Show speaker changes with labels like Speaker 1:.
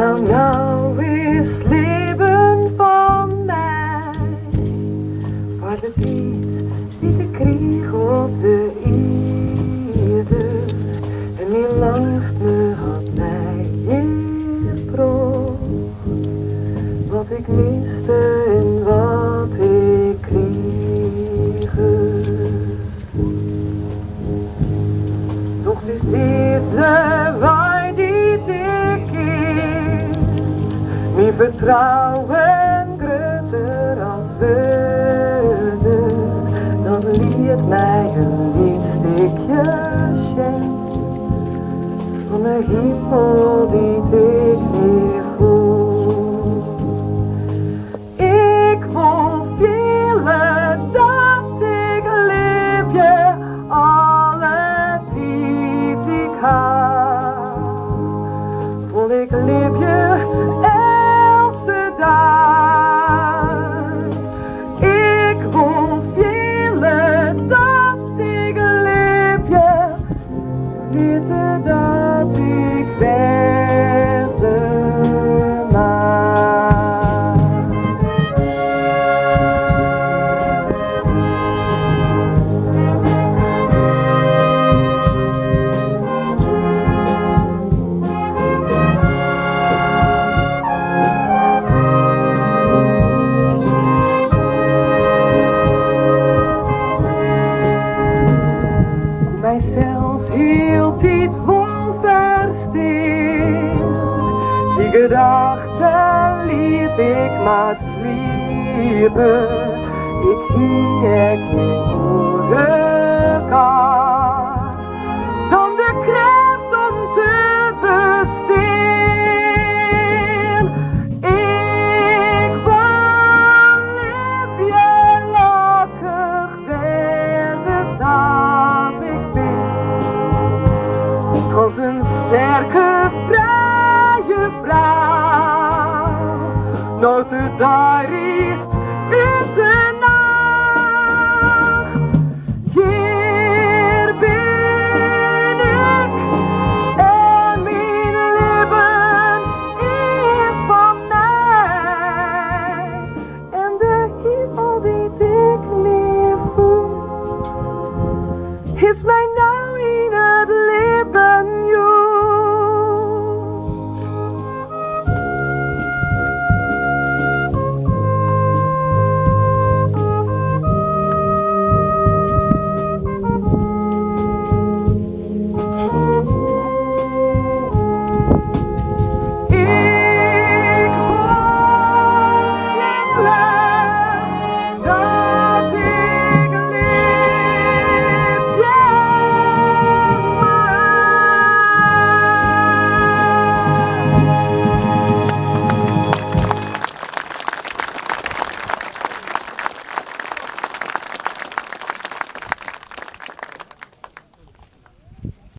Speaker 1: nou is leven van mij. Voor de tijd die ze kreeg op de ieder. En die langs me had mij gebracht. Wat ik miste en wat ik kreeg. Nog is dit de wij die ik kies. Mijn vertrouwen groter als woorden. Dan liet mij een lief stukje schenk. Van de hemel die ik niet voel. Ik wil willen dat ik leef je alle tijd ik had. Wil ik leef je elke dag. Ik wil willen dat ik leef je. Weten dat ik wezen mag. Mij zelfs hield dit vol verstil. Die gedachten liet ik maar sliepen. Ik hiek je voor elkaar. Dan de kracht om te bestaan. Ik wil leef je gelukkig wezen zoals ik ben. Als een sterke, vrije vrouw. Nooit daar is